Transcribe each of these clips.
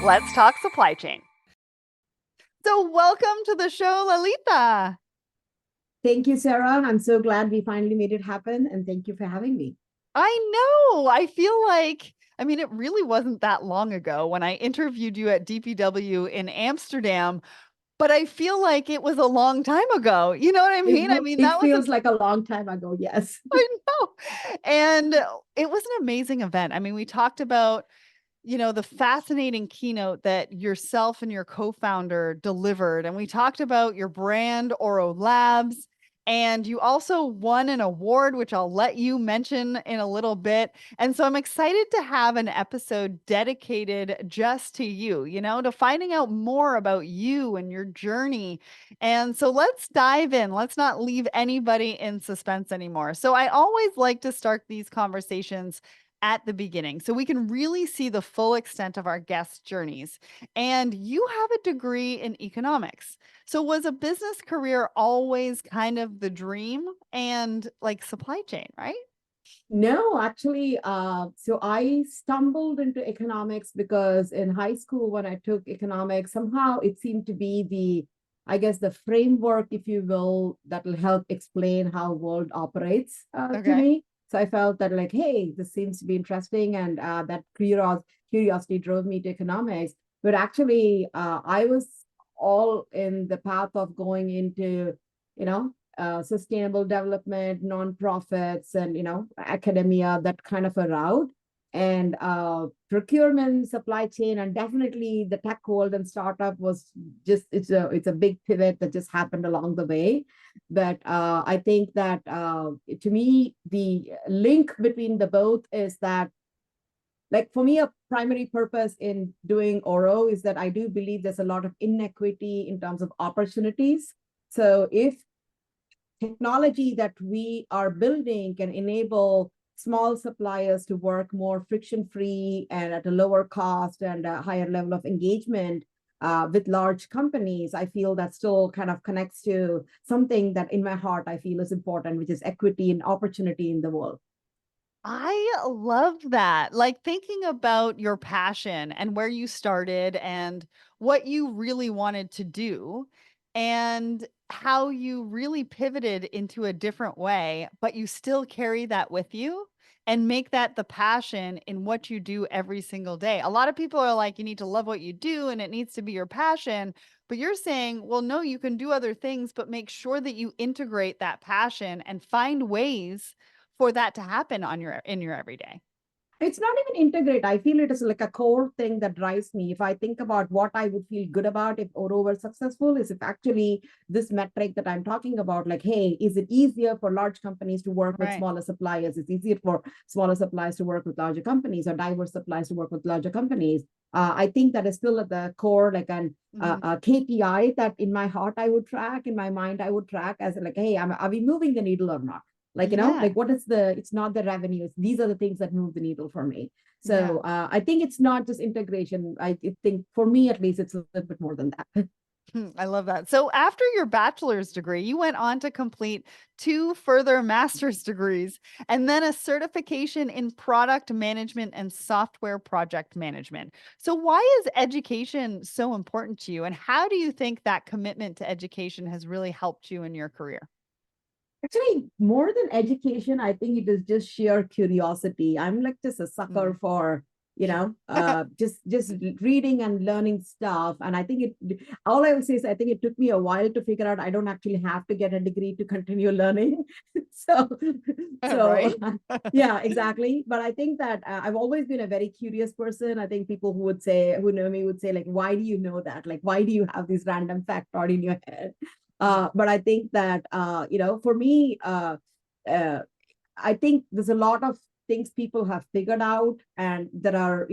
Let's talk supply chain. So welcome to the show, Lalitha. Thank you, Sarah. I'm so glad we finally made it happen. And thank you for having me. I know. I feel like, it really wasn't that long ago when I interviewed you at DPW in Amsterdam, but I feel like it was a long time ago. You know what I mean? It That was feels like a long time ago. Yes. I know. And it was an amazing event. We talked about the fascinating keynote that yourself and your co-founder delivered. And we talked about your brand, Oro Labs. And you also won an award, which I'll let you mention in a little bit. And so I'm excited to have an episode dedicated just to you, to finding out more about you and your journey. And so let's dive in. Let's not leave anybody in suspense anymore. So I always like to start these conversations at the beginning so we can really see the full extent of our guests' journeys. And you have a degree in economics. So was a business career always kind of the dream and like supply chain, right? No, actually, so I stumbled into economics because in high school, when I took economics, somehow it seemed to be I guess, the framework, if you will, that will help explain how world operates to Okay. me. So I felt that like, hey, this seems to be interesting, and that curiosity drove me to economics. But actually, I was all in the path of going into, sustainable development, nonprofits, and academia, that kind of a route. And procurement, supply chain, and definitely the tech world and startup was just it's a big pivot that just happened along the way. But I think that to me the link between the both is that, like, for me, a primary purpose in doing Oro is that I do believe there's a lot of inequity in terms of opportunities. So if technology that we are building can enable small suppliers to work more friction free and at a lower cost and a higher level of engagement with large companies, I feel that still kind of connects to something that in my heart I feel is important, which is equity and opportunity in the world. I love that. Like thinking about your passion and where you started and what you really wanted to do and how you really pivoted into a different way, but you still carry that with you and make that the passion in what you do every single day. A lot of people are like, you need to love what you do and it needs to be your passion. But you're saying, well, no, you can do other things, but make sure that you integrate that passion and find ways for that to happen on your in your everyday. It's not even integrate. I feel it is like a core thing that drives me. If I think about what I would feel good about if Oro were successful, is if actually this metric that I'm talking about, like, hey, is it easier for large companies to work with Right. smaller suppliers? It's easier for smaller suppliers to work with larger companies, or diverse suppliers to work with larger companies. I think that is still at the core, like Mhm. a KPI that in my heart I would track, in my mind I would track as like, hey, are we moving the needle or not? Like, Yeah. like what is it's not the revenues, these are the things that move the needle for me. Yeah. So I think it's not just integration. I think for me at least it's a little bit more than that. I love that. So after your bachelor's degree, you went on to complete two further master's degrees and then a certification in product management and software project management. So why is education so important to you and how do you think that commitment to education has really helped you in your career? Actually, more than education, I think it is just sheer curiosity. I'm like just a Mm. sucker for, just reading and learning stuff. And I think all I would say is I think it took me a while to figure out I don't actually have to get a degree to continue learning. so, so Right? yeah, exactly. But I think that I've always been a very curious person. I think people who know me would say, like, why do you know that? Like, why do you have these random factoid in your head? Mm. But I think that for me, uh, I think there's a lot of things people have figured out, and there are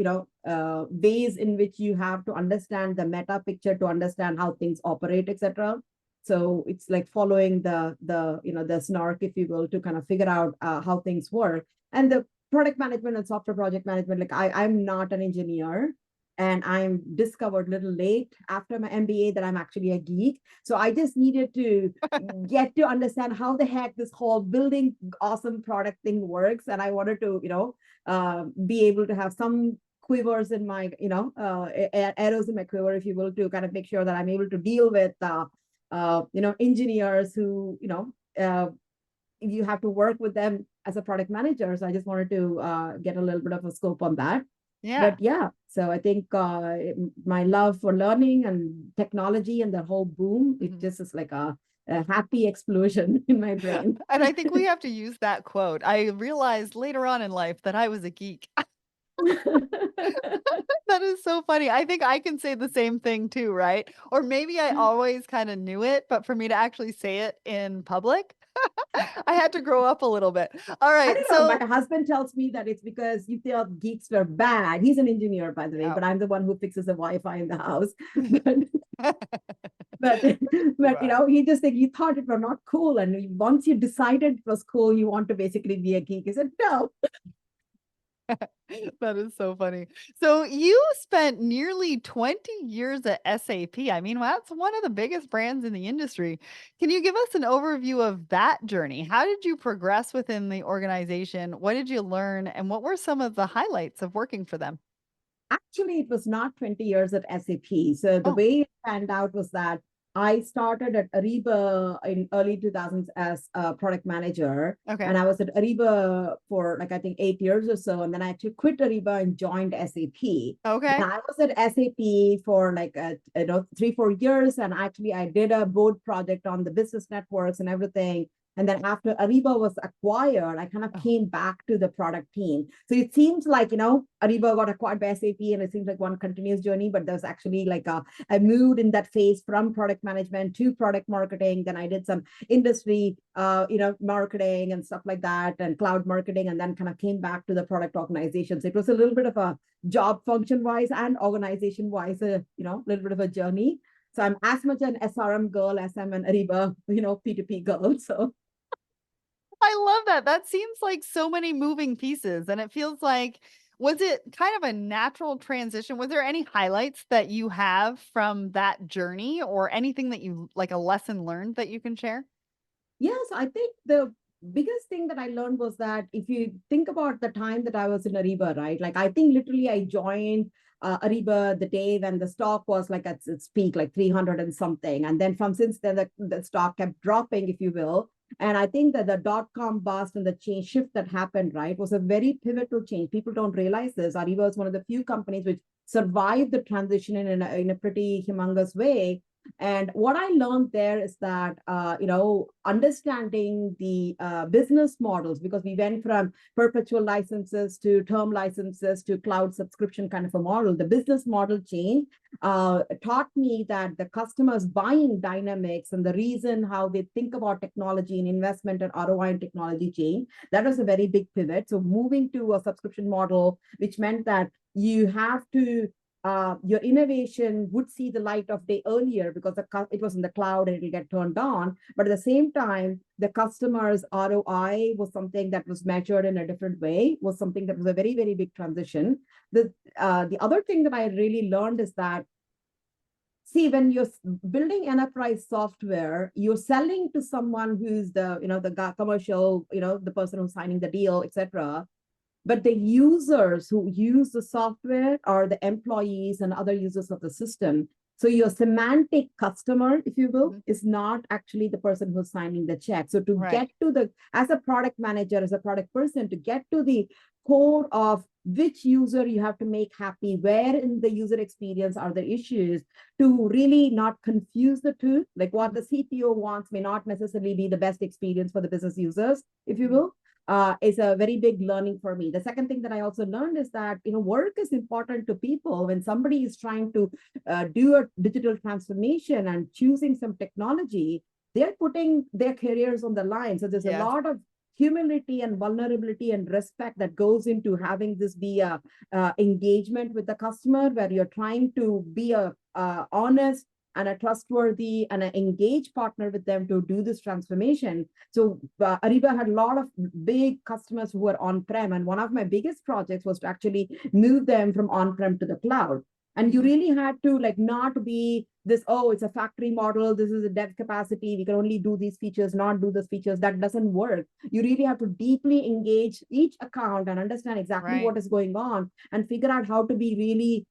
ways in which you have to understand the meta picture to understand how things operate, etc. So it's like following the snark, if you will, to kind of figure out how things work. And the product management and software project management, like I'm not an engineer, and I'm discovered a little late after my MBA that I'm actually a geek. So I just needed to get to understand how the heck this whole building awesome product thing works. And I wanted to, be able to have some quivers in my, arrows in my quiver, if you will, to kind of make sure that I'm able to deal with, engineers who, you have to work with them as a product manager. So I just wanted to get a little bit of a scope on that. Yeah. But yeah, so I think my love for learning and technology and the whole boom, it just is like a happy explosion in my brain. And I think we have to use that quote. I realized later on in life that I was a geek. That is so funny. I think I can say the same thing too, right? Or maybe I always kind of knew it, but for me to actually say it in public, I had to grow up a little bit. All I right. don't know. So, My husband tells me that it's because you thought geeks were bad. He's an engineer, by the way, yeah. but I'm the one who fixes the Wi-Fi in the house. But Right. he just said you thought it were not cool, and once you decided it was cool, you want to basically be a geek. He said no. That is so funny. So you spent nearly 20 years at SAP. I mean, that's one of the biggest brands in the industry. Can you give us an overview of that journey? How did you progress within the organization? What did you learn? And what were some of the highlights of working for them? Actually, it was not 20 years at SAP. So the Oh, way it panned out was that I started at Ariba in early 2000s as a product manager. okay. And I was at Ariba for like, I think 8 years or so. And then I actually quit Ariba and joined SAP. Okay. And I was at SAP for like, 3, 4 years. And actually, I did a board project on the business networks and everything. And then after Ariba was acquired, I kind of Oh, came back to the product team. So it seems like, Ariba got acquired by SAP and it seems like one continuous journey, but there's actually like I moved in that phase from product management to product marketing. Then I did some industry, marketing and stuff like that and cloud marketing, and then kind of came back to the product organization. So it was a little bit of a job function wise and organization wise, a little bit of a journey. So I'm as much an SRM girl as I'm an Ariba, P2P girl. So I love that. That seems like so many moving pieces. And it feels like, was it kind of a natural transition? Was there any highlights that you have from that journey or anything that you like a lesson learned that you can share? yes, I think the biggest thing that I learned was that if you think about the time that I was in Ariba, right? Like I think literally I joined Ariba the day when the stock was like at its peak, like 300 and something. And then from since then, the stock kept dropping, if you will. And I think that the dot-com bust and the change shift that happened, right, was a very pivotal change. People don't realize this. Ariba is one of the few companies which survived the transition in a pretty humongous way. And what I learned there is that, understanding the business models, because we went from perpetual licenses to term licenses to cloud subscription kind of a model, the business model change taught me that the customers' buying dynamics and the reason how they think about technology and investment and ROI and technology change, that was a very big pivot. So moving to a subscription model, which meant that you have to your innovation would see the light of day earlier because it was in the cloud and it'll get turned on. But at the same time, the customer's ROI was something that was measured in a different way, was something that was a very, very big transition. The other thing that I really learned is that, see, when you're building enterprise software, you're selling to someone who's the commercial, the person who's signing the deal, etc. But the users who use the software are the employees and other users of the system. So your semantic customer, if you will, Mhm. is not actually the person who's signing the check. So to Right. get to as a product manager, as a product person, to get to the core of which user you have to make happy, where in the user experience are the issues, to really not confuse the two, like what the CTO wants may not necessarily be the best experience for the business users, if you Mhm. will. Is a very big learning for me. The second thing that I also learned is that work is important to people. When somebody is trying to do a digital transformation and choosing some technology, they're putting their careers on the line. So there's a Yes. lot of humility and vulnerability and respect that goes into having this be a engagement with the customer, where you're trying to be a honest and a trustworthy and an engaged partner with them to do this transformation. So Ariba had a lot of big customers who were on-prem, and one of my biggest projects was to actually move them from on-prem to the cloud. And you really had to like not be this, oh, it's a factory model, this is a dev capacity, we can only do these features, not do those features. That doesn't work. You really have to deeply engage each account and understand exactly Right. what is going on and figure out how to be really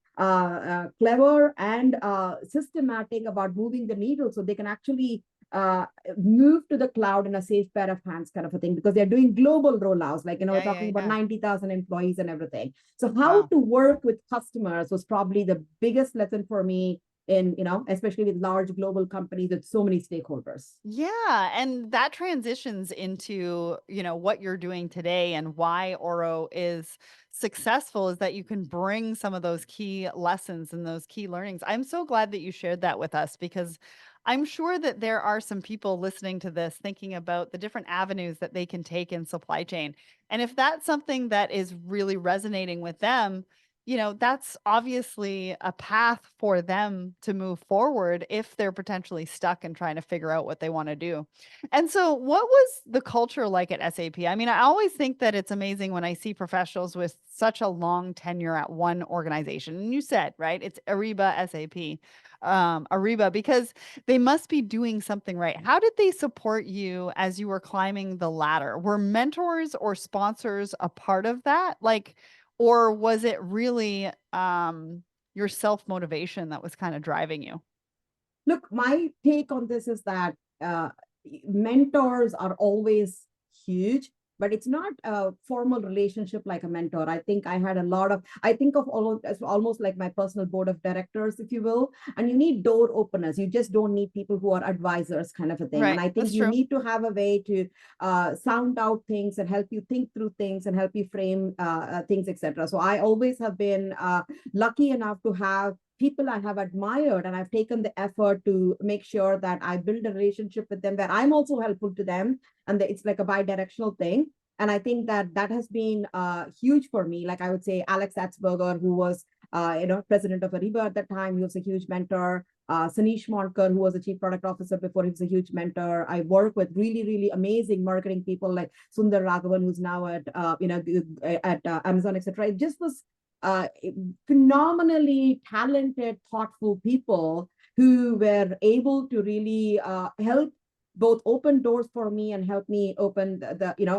clever and systematic about moving the needle so they can actually uh, move to the cloud in a safe pair of hands kind of a thing, because they're doing global rollouts, like, we're Yeah, talking yeah, about yeah. 90,000 employees and everything. So how Wow. to work with customers was probably the biggest lesson for me in, especially with large global companies with so many stakeholders. Yeah, and that transitions into, what you're doing today and why Oro is successful is that you can bring some of those key lessons and those key learnings. I'm so glad that you shared that with us because I'm sure that there are some people listening to this thinking about the different avenues that they can take in supply chain. And if that's something that is really resonating with them, that's obviously a path for them to move forward if they're potentially stuck and trying to figure out what they want to do. And so, what was the culture like at SAP? I mean, I always think that it's amazing when I see professionals with such a long tenure at one organization. And you said, right, it's Ariba SAP, Ariba, because they must be doing something right. How did they support you as you were climbing the ladder? Were mentors or sponsors a part of that? Like, or was it really, your self-motivation that was kinda driving you? Look, my take on this is that mentors are always huge, but it's not a formal relationship like a mentor. I think I think of all as almost like my personal board of directors, if you will. And you need door openers. You just don't need people who are advisors, kind of a thing. And Right, I think that's you true. need to have a way to sound out things and help you think through things and help you frame things, etc. So I always have been lucky enough to have people I have admired, and I've taken the effort to make sure that I build a relationship with them where I'm also helpful to them, and it's like a bi-directional thing. And I think that that has been huge for me. Like I would say, Alex Atzberger, who was president of Ariba at that time, he was a huge mentor. Sanish Monkar, who was a chief product officer before, he was a huge mentor. I work with really, really amazing marketing people like Sundar Raghavan, who's now at at Amazon, etc. It just was uh, phenomenally talented, thoughtful people who were able to really help both open doors for me and help me open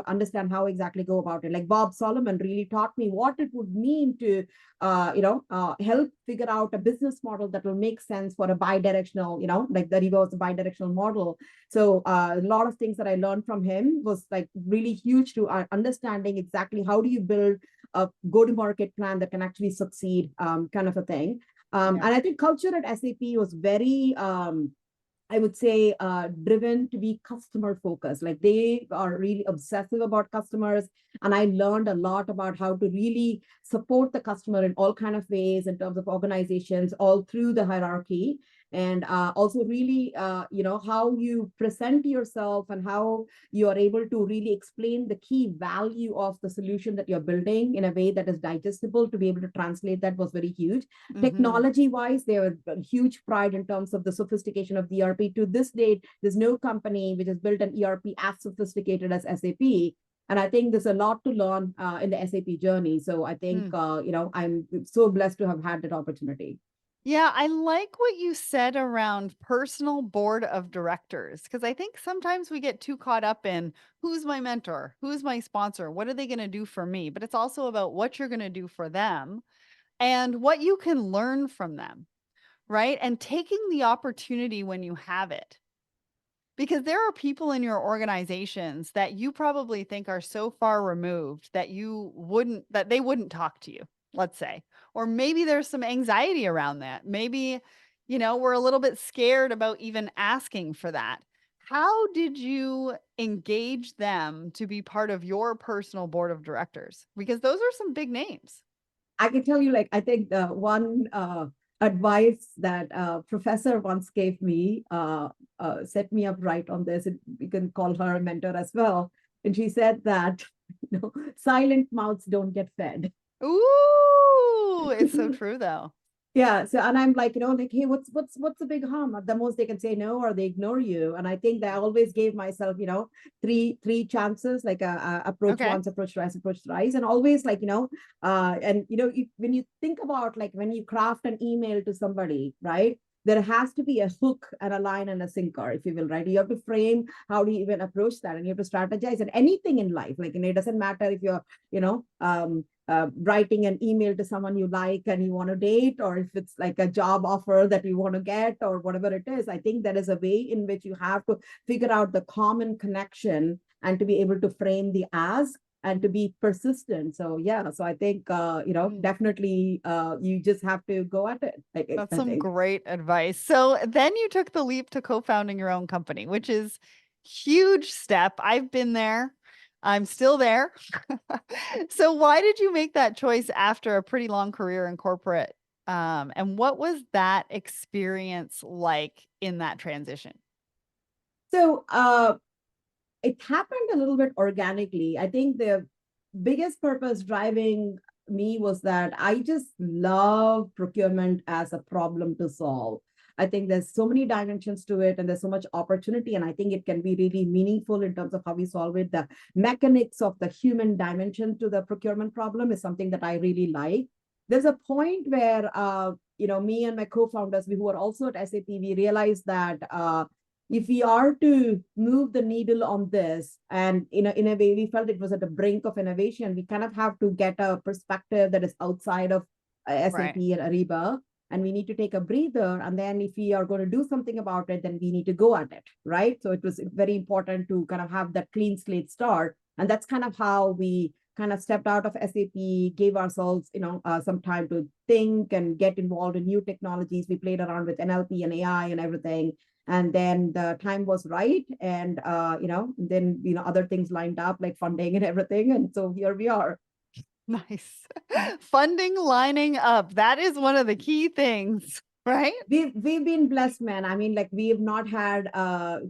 understand how exactly go about it. Like Bob Solomon really taught me what it would mean to help figure out a business model that will make sense for a bi-directional, like the Riva was a bi-directional model. So a lot of things that I learned from him was like really huge to understanding exactly how do you build a go-to-market plan that can actually succeed, kind of a thing. Yeah. And I think culture at SAP was very I would say driven to be customer focused. Like they are really obsessive about customers, and I learned a lot about how to really support the customer in all kind of ways in terms of organizations, all through the hierarchy, and also really, how you present yourself and how you are able to really explain the key value of the solution that you're building in a way that is digestible. To be able to translate that was very huge. Mhm. Technology wise, they have a huge pride in terms of the sophistication of the ERP. To this date, there's no company which has built an ERP as sophisticated as SAP. And I think there's a lot to learn in the SAP journey. So I think, Hmm. I'm so blessed to have had that opportunity. Yeah, I like what you said around personal board of directors because I think sometimes we get too caught up in who's my mentor, who's my sponsor, what are they gonna do for me? But it's also about what you're gonna do for them and what you can learn from them, right? And taking the opportunity when you have it. Because there are people in your organizations that you probably think are so far removed that they wouldn't talk to you, let's say. Or maybe there's some anxiety around that. Maybe, we're a little bit scared about even asking for that. How did you engage them to be part of your personal board of directors? Because those are some big names. I can tell you, like, I think the one advice that a professor once gave me set me up right on this. We can call her a mentor as well. And she said that, silent mouths don't get fed. Ooh, it's so true though. Yeah. So, and I'm like, like, hey, what's the big harm? At the most they can say no, or they ignore you. And I think that I always gave myself, three chances, like approach Okay. once, approach twice, approach thrice, and always like, and when you think about like when you craft an email to somebody, right? There has to be a hook and a line and a sinker, if you will, right? You have to frame how do you even approach that, and you have to strategize. And anything in life, like, it doesn't matter if you're, writing an email to someone you like and you want to date, or if it's like a job offer that you want to get, or whatever it is. I think there is a way in which you have to figure out the common connection and to be able to frame the ask and to be persistent. So yeah, so I think Mm, definitely you just have to go at it. that's I some think. great advice. So then you took the leap to co-founding your own company, which is huge step. I've been there. I'm still there. So why did you make that choice after a pretty long career in corporate? And what was that experience like in that transition? So it happened a little bit organically. I think the biggest purpose driving me was that I just love procurement as a problem to solve. I think there's so many dimensions to it, and there's so much opportunity. And I think it can be really meaningful in terms of how we solve it. The mechanics of the human dimension to the procurement problem is something that I really like. There's a point where, me and my co-founders, we who are also at SAP, we realized that if we are to move the needle on this, and in a way we felt it was at the brink of innovation, we kind of have to get a perspective that is outside of SAP Right. and Ariba, and we need to take a breather. And then if we are going to do something about it, then we need to go at it, right? So it was very important to kind of have that clean slate start. And that's kind of how we kind of stepped out of SAP, gave ourselves, some time to think and get involved in new technologies. We played around with NLP and AI and everything, and then the time was right, and then other things lined up like funding and everything, and so here we are. Nice. Funding lining up. That is one of the key things, right? We've been blessed, man. I mean, like, we have not had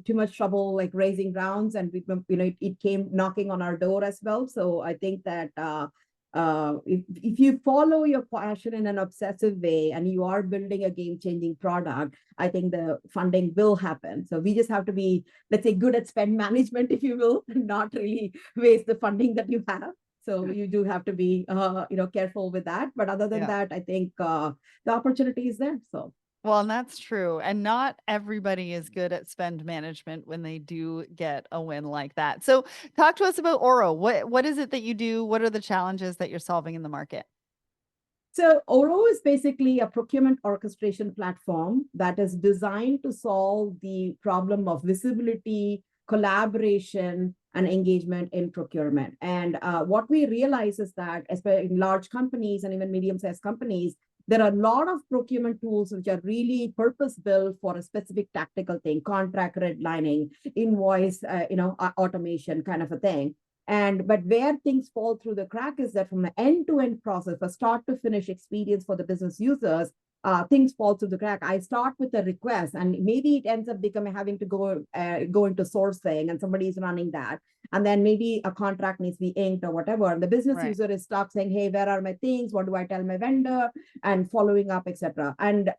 too much trouble like raising rounds, and it came knocking on our door as well. So I think that if you follow your passion in an obsessive way and you are building a game-changing product, I think the funding will happen. So we just have to be, let's say, good at spend management, if you will, and not really waste the funding that you have. So you do have to be careful with that. But other than Yeah. that, I think the opportunity is there. So. Well, and that's true. And not everybody is good at spend management when they do get a win like that. So talk to us about Oro. What is it that you do? What are the challenges that you're solving in the market? So Oro is basically a procurement orchestration platform that is designed to solve the problem of visibility, collaboration, and engagement in procurement. And what we realize is that, especially in large companies and even medium-sized companies, there are a lot of procurement tools which are really purpose-built for a specific tactical thing, contract redlining, invoice, automation kind of a thing. And but where things fall through the crack is that from an end-to-end process, a start to finish experience for the business users, things fall through the crack. I start with a request, and maybe it ends up becoming having to go into sourcing, and somebody is running that. And then maybe a contract needs to be inked or whatever. And the business Right. user is stuck saying, "Hey, where are my things? What do I tell my vendor?" And following up, etc. And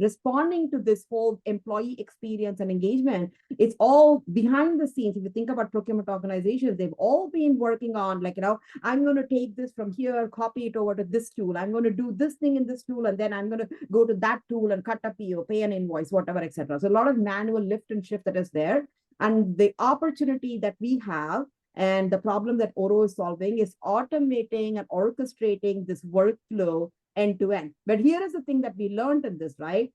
responding to this whole employee experience and engagement, it's all behind the scenes. If you think about procurement organizations, they've all been working on, like, I'm going to take this from here, copy it over to this tool. I'm going to do this thing in this tool, and then I'm going to go to that tool and cut a PO, pay an invoice, whatever, etc. So a lot of manual lift and shift that is there. And the opportunity that we have and the problem that Oro is solving is automating and orchestrating this workflow end to end. But here is the thing that we learned in this, right?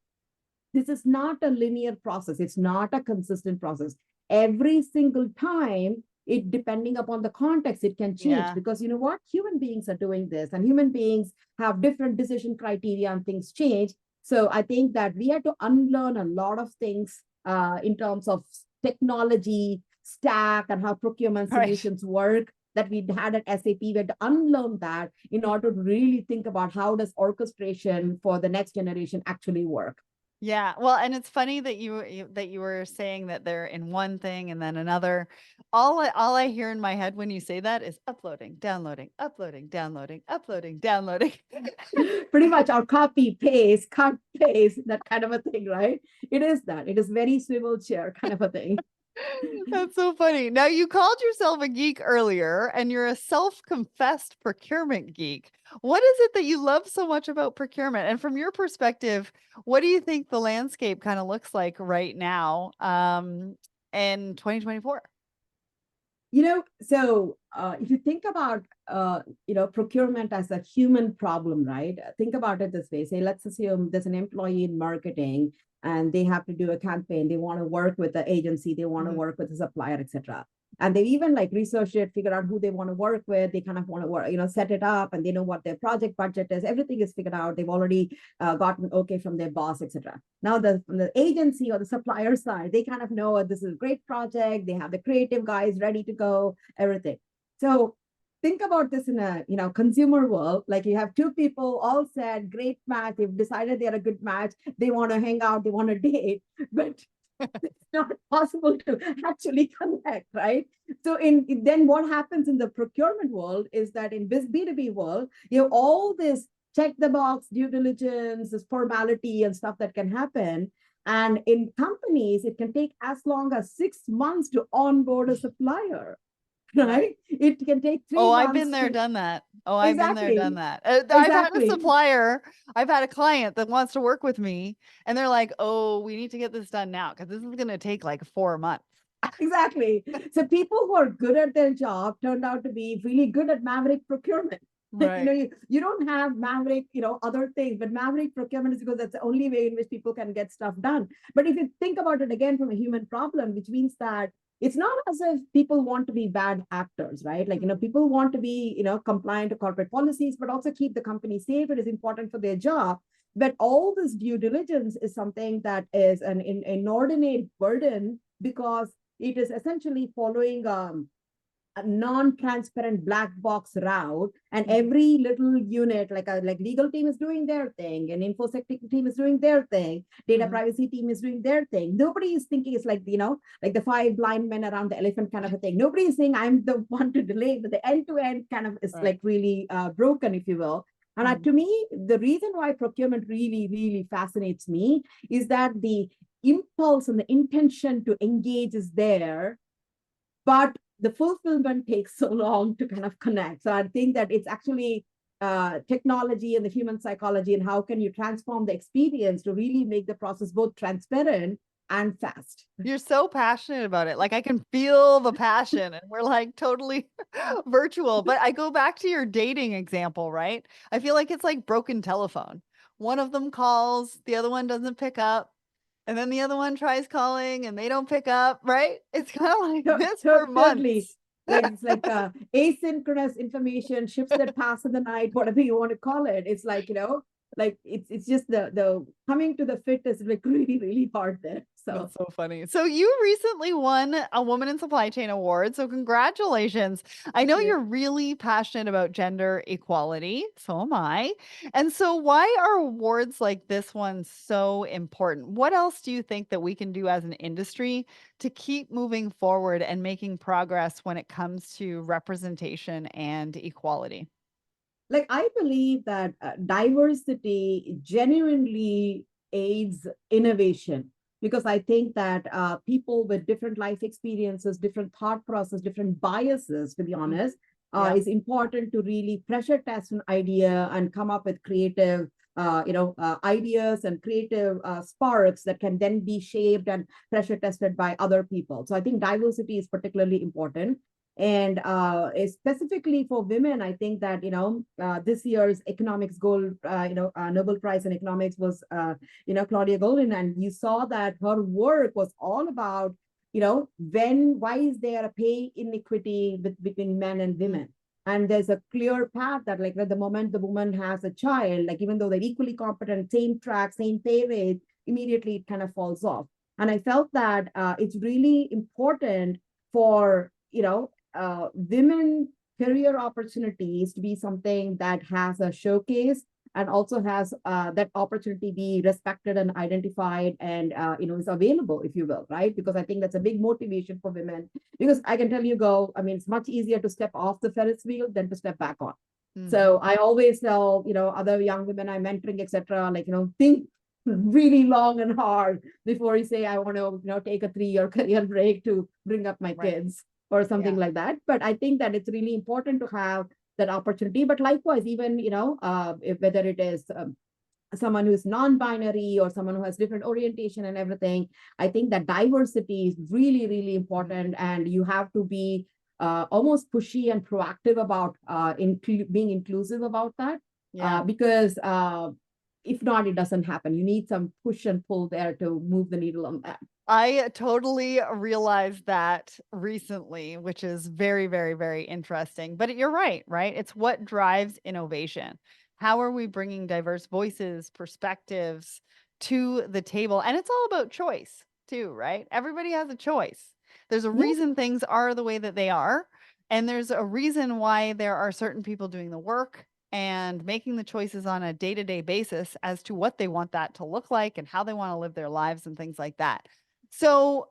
This is not a linear process. It's not a consistent process. Every single time, it depending upon the context, it can change, Yeah. because you know what? Human beings are doing this, and human beings have different decision criteria, and things change. So I think that we had to unlearn a lot of things in terms of technology stack and how procurement Right. solutions work that we had at SAP. We had to unlearn that in order to really think about how does orchestration for the next generation actually work. Yeah. Well, and it's funny that that you were saying that they're in one thing and then another. All I hear in my head when you say that is uploading, downloading, uploading, downloading, uploading, downloading. Pretty much, our copy, paste, cut, paste, that kind of a thing, right? It is that. It is very swivel chair kind of a thing. That's so funny. Now, you called yourself a geek earlier, and you're a self-confessed procurement geek. What is it that you love so much about procurement? And from your perspective, what do you think the landscape kind of looks like right now, in 2024? If you think about, procurement as a human problem, right? Think about it this way. Say, let's assume there's an employee in marketing and they have to do a campaign. They want to work with the agency, they want to Mhm. work with the supplier, etc. And they even like research it, figure out who they want to work with. They kind of want to work, set it up, and they know what their project budget is. Everything is figured out. They've already gotten okay from their boss, etc. Now, from the agency or the supplier side, they kind of know, this is a great project. They have the creative guys ready to go, everything. So think about this in a consumer world. Like, you have two people all said, great match. They've decided they're a good match. They want to hang out. They want to date, but it's not possible to actually connect, right? So then what happens in the procurement world is that in this B2B world, you have all this check the box due diligence, this formality and stuff that can happen. And in companies, it can take as long as 6 months to onboard a supplier, right? It can take three Oh, I've been months there, to done that. Oh, I've been there, done exactly, that. I've had a exactly. supplier, I've had a client that wants to work with me, and they're like, "Oh, we need to get this done now because this is going to take like 4 months." Exactly. So people who are good at their job turned out to be really good at maverick procurement. Right. You don't have maverick, other things, but maverick procurement is because that's the only way in which people can get stuff done. But if you think about it again from a human problem, which means that it's not as if people want to be bad actors, right? Like, Mhm. people want to be, compliant to corporate policies, but also keep the company safe. It is important for their job. But all this due diligence is something that is an inordinate burden, because it is essentially following a non-transparent black box route, and Mhm. every little unit, like legal team is doing their thing, and infosec team is doing their thing, data Mhm. privacy team is doing their thing. Nobody is thinking it's like, like the five blind men around the elephant kind of a thing. Nobody is saying I'm the one to delay, but the end-to-end kind of is Right. like really broken, if you will. And Mhm. to me, the reason why procurement really, really fascinates me is that the impulse and the intention to engage is there, but the fulfillment takes so long to kind of connect. So I think that it's actually technology and the human psychology, and how can you transform the experience to really make the process both transparent and fast. You're so passionate about it. Like I can feel the passion and we're like totally virtual. But I go back to your dating example, right? I feel like it's like broken telephone. One of them calls, the other one doesn't pick up, and then the other one tries calling and they don't pick up, right? It's kind of like this for Totally. months. Like, it's like asynchronous information, ships that pass in the night, whatever you want to call it. It's like, like it's just the coming to the fit is like really, really hard there. So That's so funny. So you recently won a Woman in Supply Chain Award. So congratulations. I know yeah. you're really passionate about gender equality. So am I. And so why are awards like this one so important? What else do you think that we can do as an industry to keep moving forward and making progress when it comes to representation and equality? Like, I believe that diversity genuinely aids innovation, because I think that people with different life experiences, different thought process, different biases, to be Mhm. honest, Yeah. is important to really pressure test an idea and come up with creative ideas and creative sparks that can then be shaped and pressure tested by other people. So I think diversity is particularly important. And specifically for women, I think that, this year's economics gold, Nobel Prize in economics was, Claudia Goldin. And you saw that her work was all about, why is there a pay inequity between men and Mhm. women? And there's a clear path that, like, at the moment the woman has a child, like, even though they're equally competent, same track, same pay rate, immediately it kind of falls off. And I felt that it's really important for, women career opportunities to be something that has a showcase and also has that opportunity be respected and identified and is available, if you will, right? Because I think that's a big motivation for women. Because I can tell you, I mean, it's much easier to step off the Ferris wheel than to step back on. So I always tell, other young women I'm mentoring, etc., like, think really long and hard before you say, I want to, take a 3-year career break to bring up my Right. kids or something Yeah. like that. But I think that it's really important to have that opportunity. But likewise, even, whether it is someone who's non-binary or someone who has different orientation and everything, I think that diversity is really, really important. And you have to be almost pushy and proactive about being inclusive about that. Yeah. Because if not, it doesn't happen. You need some push and pull there to move the needle on that. I totally realized that recently, which is very, very, very interesting. But you're right, right? It's what drives innovation. How are we bringing diverse voices, perspectives to the table? And it's all about choice, too, right? Everybody has a choice. There's a Yeah, reason things are the way that they are. And there's a reason why there are certain people doing the work and making the choices on a day to day basis as to what they want that to look like and how they want to live their lives and things like that. So,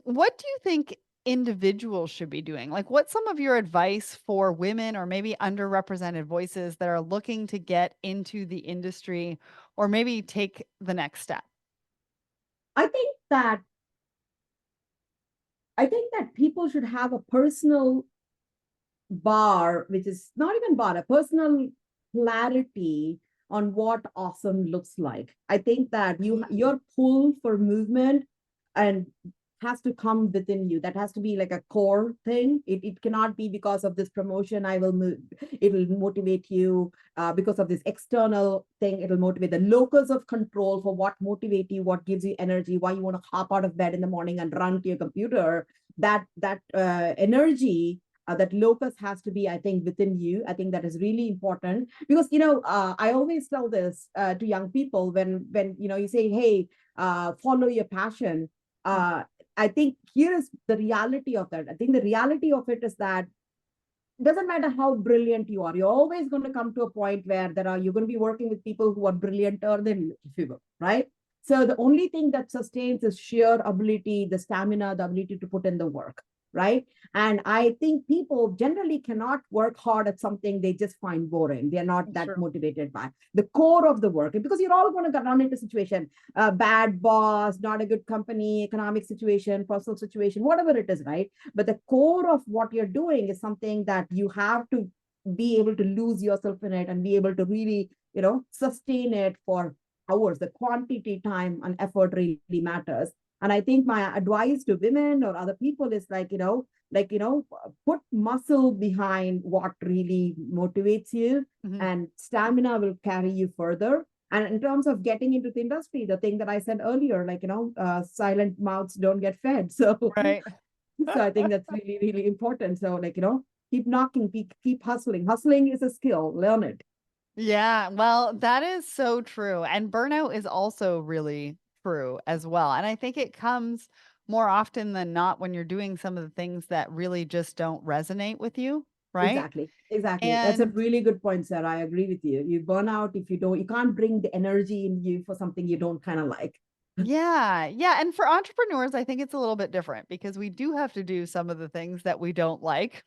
what do you think individuals should be doing? Like, what's some of your advice for women or maybe underrepresented voices that are looking to get into the industry or maybe take the next step? I think that people should have a personal bar, which is not even bar, a personal clarity on what awesome looks like. I think that your pull for movement and has to come within you. That has to be like a core thing. It cannot be because of this promotion, I will move, it'll motivate you. Because of this external thing, it'll motivate the locus of control for what motivate you, what gives you energy, why you want to hop out of bed in the morning and run to your computer. That energy, that locus has to be, I think, within you. I think that is really important because I always tell this to young people when you say, hey, follow your passion. I think here is the reality of that. I think the reality of it is that it doesn't matter how brilliant you are, you're always going to come to a point where you're going to be working with people who are brillianter than you, if you will, right? So the only thing that sustains is sheer ability, the stamina, the ability to put in the work, right? And I think people generally cannot work hard at something they just find boring. They're not that True. motivated by the core of the work, because you're all going to run into situation, bad boss, not a good company, economic situation, personal situation, whatever it is, right? But the core of what you're doing is something that you have to be able to lose yourself in it and be able to really, sustain it for hours. The quantity, time, and effort really matters. And I think my advice to women or other people is put muscle behind what really motivates you, Mhm. and stamina will carry you further. And in terms of getting into the industry, the thing that I said earlier, silent mouths don't get fed. So, Right. so I think that's really, really important. So, keep knocking, keep hustling. Hustling is a skill, learn it. Yeah, well, that is so true. And burnout is also really true as well. And I think it comes more often than not when you're doing some of the things that really just don't resonate with you, right? Exactly. Exactly. That's a And really good point, Sarah. I agree with you. You burn out if you can't bring the energy in you for something you don't kind of like. yeah, yeah. And for entrepreneurs, I think it's a little bit different because we do have to do some of the things that we don't like.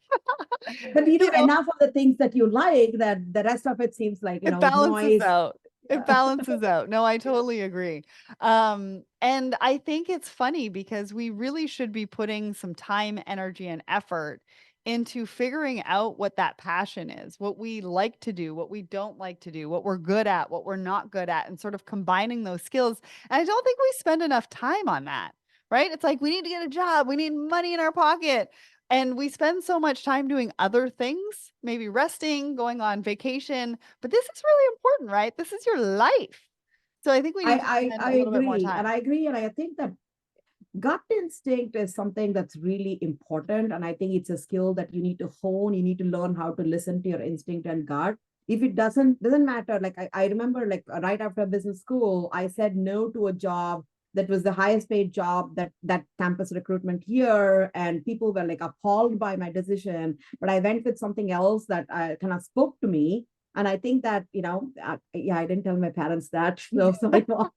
But you do You know, enough of the things that you like that the rest of it seems like, it balances noise. out. It Yeah. balances out. No, I totally agree. And I think it's funny because we really should be putting some time, energy, and effort into figuring out what that passion is, what we like to do, what we don't like to do, what we're good at, what we're not good at, and sort of combining those skills. And I don't think we spend enough time on that, right? It's like we need to get a job, we need money in our pocket. And we spend so much time doing other things, maybe resting, going on vacation, but this is really important, right? This is your life. So I think we need to spend I a little bit more agree. And time. I agree. And I think that gut instinct is something that's really important. And I think it's a skill that you need to hone. You need to learn how to listen to your instinct and gut. If it doesn't matter. Like I remember, like right after business school, I said no to a job that was the highest paid job that campus recruitment here, and people were like appalled by my decision. But I went with something else that kind of spoke to me. And I think that, yeah, I didn't tell my parents that. So sorry, Mom.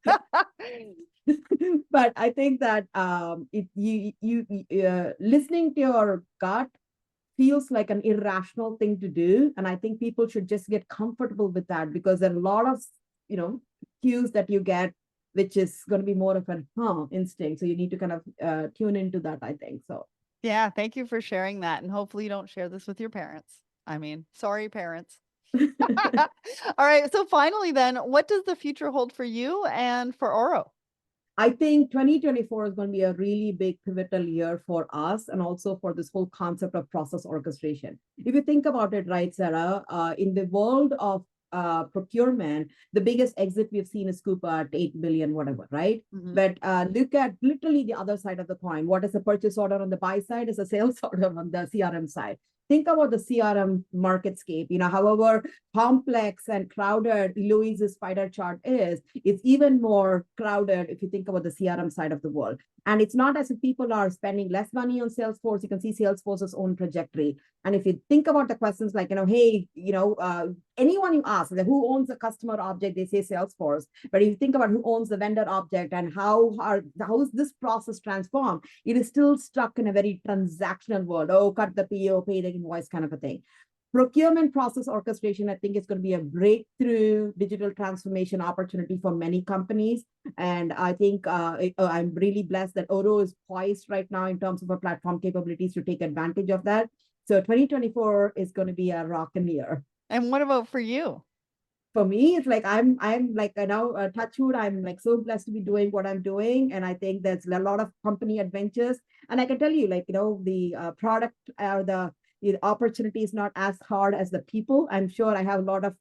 But I think that listening to your gut feels like an irrational thing to do. And I think people should just get comfortable with that, because there are a lot of, cues that you get, which is going to be more of an instinct. So you need to kind of tune into that, I think. So Yeah, thank you for sharing that. And hopefully you don't share this with your parents. I mean, sorry, parents. All right. So finally, then, what does the future hold for you and for Oro? I think 2024 is going to be a really big pivotal year for us, and also for this whole concept of process orchestration. If you think about it, right, Sarah, in the world of procurement, the biggest exit we've seen is Coupa at 8 billion, whatever, right? Mhm. But look at literally the other side of the coin. What is a purchase order on the buy side is a sales order on the CRM side. Think about the CRM marketscape, however complex and crowded Eloise's spider chart is, it's even more crowded if you think about the CRM side of the world. And it's not as if people are spending less money on Salesforce. You can see Salesforce's own trajectory. And if you think about the questions like, hey, anyone you ask, who owns the customer object, they say Salesforce. But if you think about who owns the vendor object and how is this process transformed, it is still stuck in a very transactional world. Oh, cut the PO, pay the invoice kind of a thing. Procurement process orchestration, I think, is going to be a breakthrough digital transformation opportunity for many companies. And I think I'm really blessed that Oro is poised right now in terms of our platform capabilities to take advantage of that. So 2024 is going to be a rockin' year. And what about for you? For me, it's like I'm like touch wood. I'm like so blessed to be doing what I'm doing, and I think there's a lot of company adventures. And I can tell you, the product or the opportunity is not as hard as the people. I'm sure I have a lot of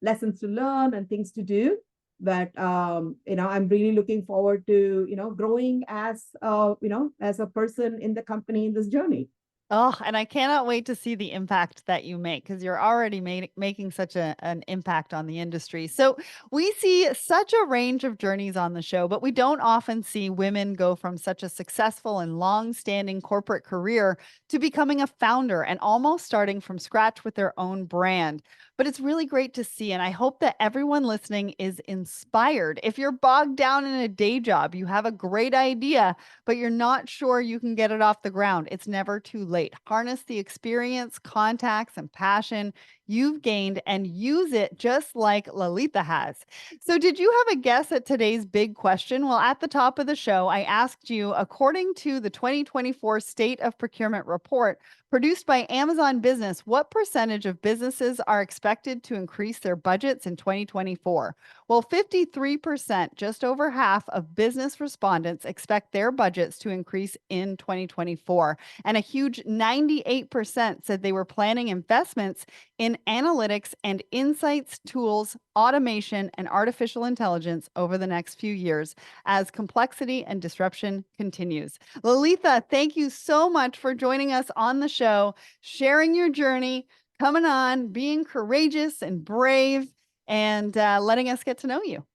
lessons to learn and things to do, but I'm really looking forward to growing as as a person in the company in this journey. Oh, and I cannot wait to see the impact that you make, because you're already making such an impact on the industry. So we see such a range of journeys on the show, but we don't often see women go from such a successful and long-standing corporate career to becoming a founder and almost starting from scratch with their own brand. But it's really great to see, and I hope that everyone listening is inspired. If you're bogged down in a day job, you have a great idea, but you're not sure you can get it off the ground, it's never too late. Harness the experience, contacts, and passion you've gained and use it just like Lalitha has. So, did you have a guess at today's big question? Well, at the top of the show, I asked you, according to the 2024 State of Procurement Report produced by Amazon Business, what percentage of businesses are expected to increase their budgets in 2024? Well, 53%, just over half of business respondents expect their budgets to increase in 2024. And a huge 98% said they were planning investments in analytics and insights, tools, automation, and artificial intelligence over the next few years as complexity and disruption continues. Lalitha, thank you so much for joining us on the show, sharing your journey, coming on, being courageous and brave, and letting us get to know you.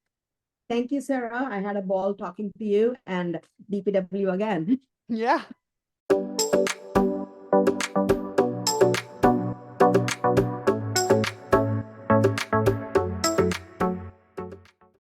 Thank you, Sarah. I had a ball talking to you, and DPW again. Yeah.